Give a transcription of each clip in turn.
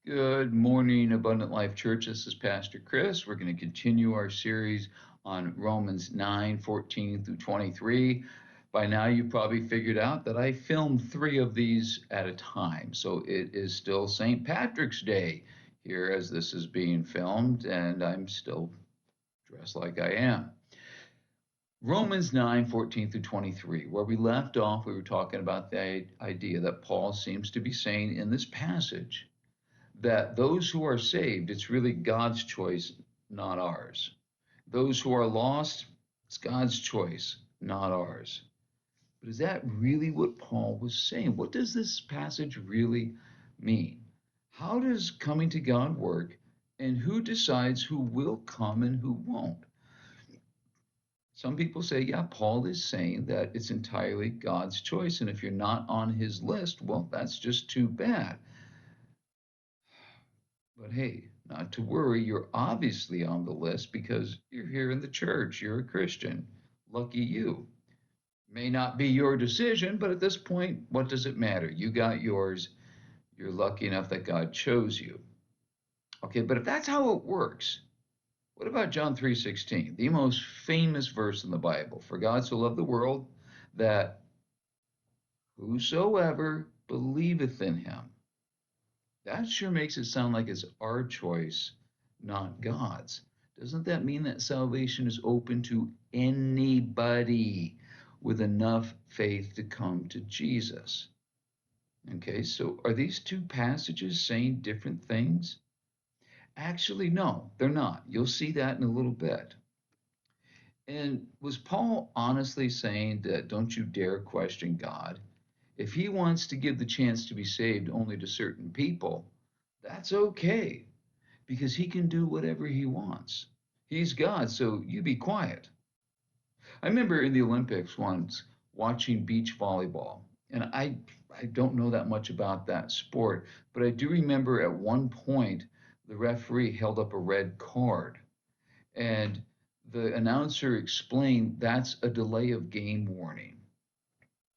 Good morning, Abundant Life Church. This is Pastor Chris. We're going to continue our series on Romans 9:14 through 23. By now, you've probably figured out that I filmed three of these at a time. So it is still St. Patrick's Day here as this is being filmed, and I'm still dressed like I am. Romans 9:14 through 23, where we left off, we were talking about the idea that Paul seems to be saying in this passage that those who are saved, it's really God's choice, not ours. Those who are lost, it's God's choice, not ours. But is that really what Paul was saying? What does this passage really mean? How does coming to God work? And who decides who will come and who won't? Some people say, yeah, Paul is saying that it's entirely God's choice. And if you're not on his list, well, that's just too bad. But hey, not to worry, you're obviously on the list because you're here in the church. You're a Christian. Lucky you. May not be your decision, but at this point, what does it matter? You got yours. You're lucky enough that God chose you. Okay, but if that's how it works, what about John 3:16, the most famous verse in the Bible? For God so loved the world that whosoever believeth in him. That sure makes it sound like it's our choice, not God's. Doesn't that mean that salvation is open to anybody with enough faith to come to Jesus? Okay, so are these two passages saying different things? Actually, no, they're not. You'll see that in a little bit. And was Paul honestly saying that don't you dare question God? If he wants to give the chance to be saved only to certain people, that's okay because he can do whatever he wants. He's God, so you be quiet. I remember in the Olympics once watching beach volleyball, and I don't know that much about that sport, but I do remember at one point the referee held up a red card, and the announcer explained that's a delay of game warning.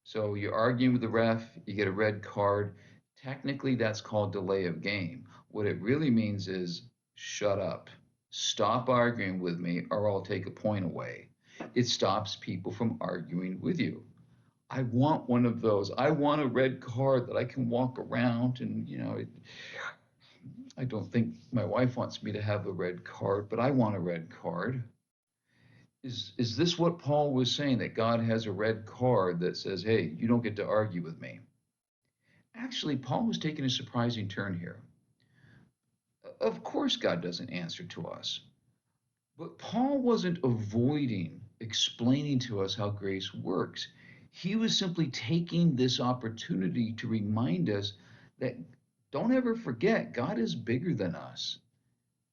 So you're arguing with the ref, you get a red card. Technically, that's called delay of game. What it really means is shut up, stop arguing with me, or I'll take a point away. It stops people from arguing with you. I want one of those. I want a red card that I can walk around and, I don't think my wife wants me to have a red card, but I want a red card. Is this what Paul was saying, that God has a red card that says, hey, you don't get to argue with me? Actually, Paul was taking a surprising turn here. Of course, God doesn't answer to us, but Paul wasn't avoiding explaining to us how grace works. He was simply taking this opportunity to remind us that don't ever forget God is bigger than us.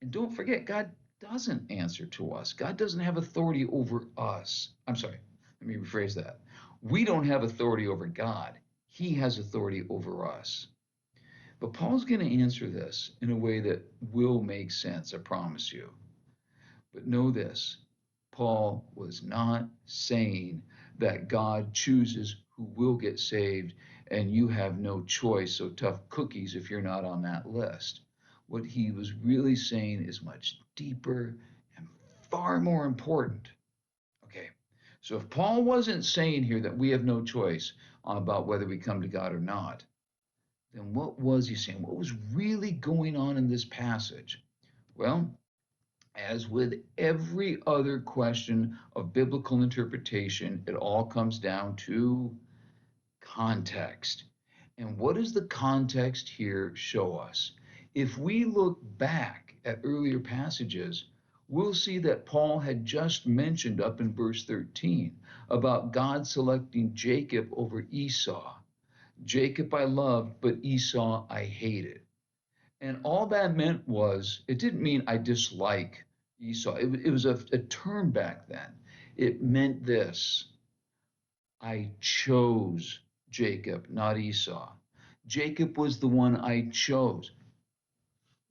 And don't forget, God doesn't answer to us. God doesn't have authority over us. I'm sorry, let me rephrase that. We don't have authority over God, He has authority over us. But Paul's going to answer this in a way that will make sense, I promise you. But know this, Paul was not saying that God chooses who will get saved and you have no choice, so tough cookies if you're not on that list. What he was really saying is much deeper and far more important. Okay, so if Paul wasn't saying here that we have no choice about whether we come to God or not, then what was he saying? What was really going on in this passage? Well, as with every other question of biblical interpretation, it all comes down to context. And what does the context here show us? If we look back at earlier passages, we'll see that Paul had just mentioned up in verse 13 about God selecting Jacob over Esau. Jacob I loved, but Esau I hated. And all that meant was, it didn't mean I dislike Esau. It was a term back then. It meant this: I chose Jacob, not Esau. Jacob was the one I chose.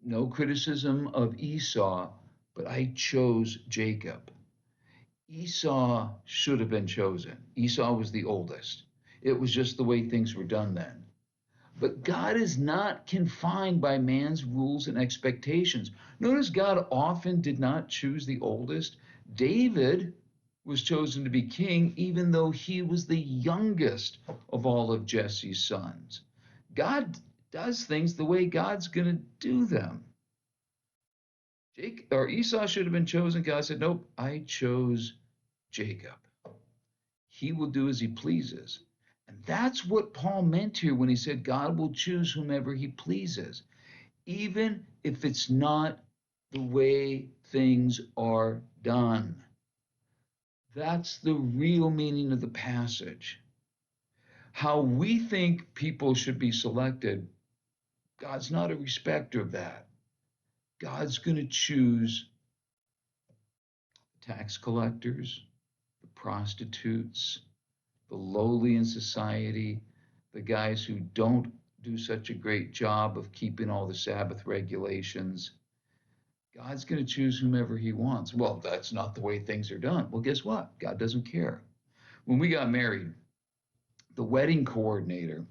No criticism of Esau, but I chose Jacob. Esau should have been chosen. Esau was the oldest. It was just the way things were done then. But God is not confined by man's rules and expectations. Notice God often did not choose the oldest. David was chosen to be king, even though he was the youngest of all of Jesse's sons. God does things the way God's going to do them. Esau should have been chosen. God said, nope, I chose Jacob. He will do as he pleases. And that's what Paul meant here when he said God will choose whomever he pleases, even if it's not the way things are done. That's the real meaning of the passage. How we think people should be selected, God's not a respecter of that. God's going to choose tax collectors, the prostitutes, the lowly in society, the guys who don't do such a great job of keeping all the Sabbath regulations. God's going to choose whomever he wants. Well, that's not the way things are done. Well, guess what? God doesn't care. When we got married, the wedding coordinator,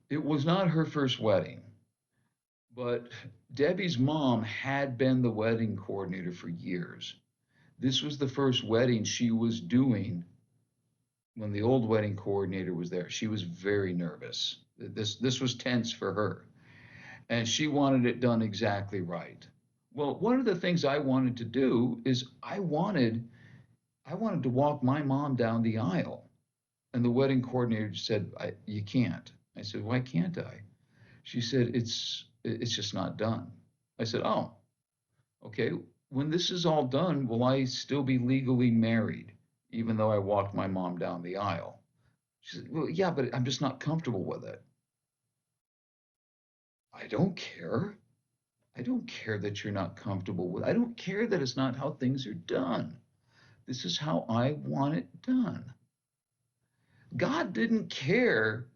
it was not her first wedding, but Debbie's mom had been the wedding coordinator for years. This was the first wedding she was doing when the old wedding coordinator was there. She was very nervous. This was tense for her, and she wanted it done exactly right. Well, one of the things I wanted to do is I wanted to walk my mom down the aisle, and the wedding coordinator said, "You can't." I said, "Why can't I?" She said, "It's just not done." I said, "Oh, okay. When this is all done, will I still be legally married, even though I walked my mom down the aisle?" She said, "Well, yeah, but I'm just not comfortable with it." I don't care. I don't care that you're not comfortable with it. I don't care that it's not how things are done. This is how I want it done. God didn't care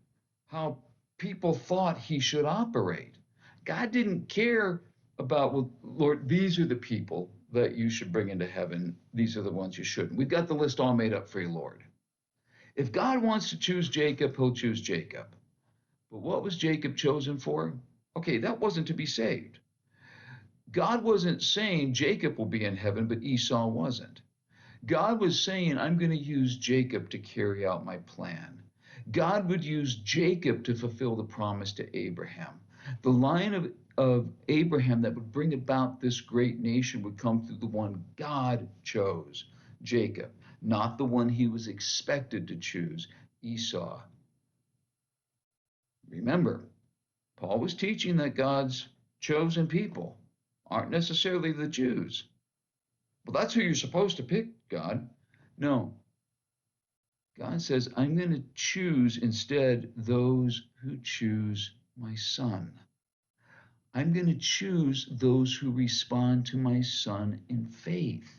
how people thought he should operate. God didn't care about, well, Lord, these are the people that you should bring into heaven. These are the ones you shouldn't. We've got the list all made up for you, Lord. If God wants to choose Jacob, he'll choose Jacob. But what was Jacob chosen for? Okay, that wasn't to be saved. God wasn't saying Jacob will be in heaven, but Esau wasn't. God was saying, I'm going to use Jacob to carry out my plan. God would use Jacob to fulfill the promise to Abraham. The line of Abraham that would bring about this great nation would come through the one God chose, Jacob, not the one he was expected to choose, Esau. Remember, Paul was teaching that God's chosen people aren't necessarily the Jews. Well, that's who you're supposed to pick, God. No. God says, I'm going to choose instead those who choose my son. I'm going to choose those who respond to my son in faith.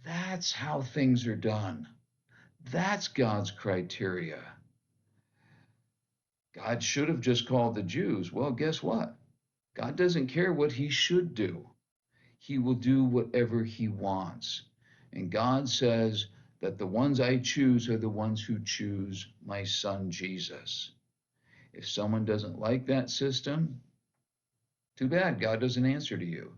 That's how things are done. That's God's criteria. God should have just called the Jews. Well, guess what? God doesn't care what he should do. He will do whatever he wants. And God says that the ones I choose are the ones who choose my son Jesus. If someone doesn't like that system, too bad. God doesn't answer to you.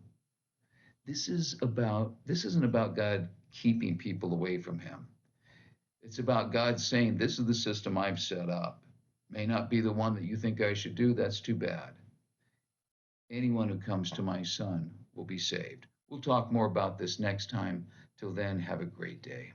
This isn't about God keeping people away from him. It's about God saying, this is the system I've set up. May not be the one that you think I should do. That's too bad. Anyone who comes to my son will be saved. We'll talk more about this next time. Till then, have a great day.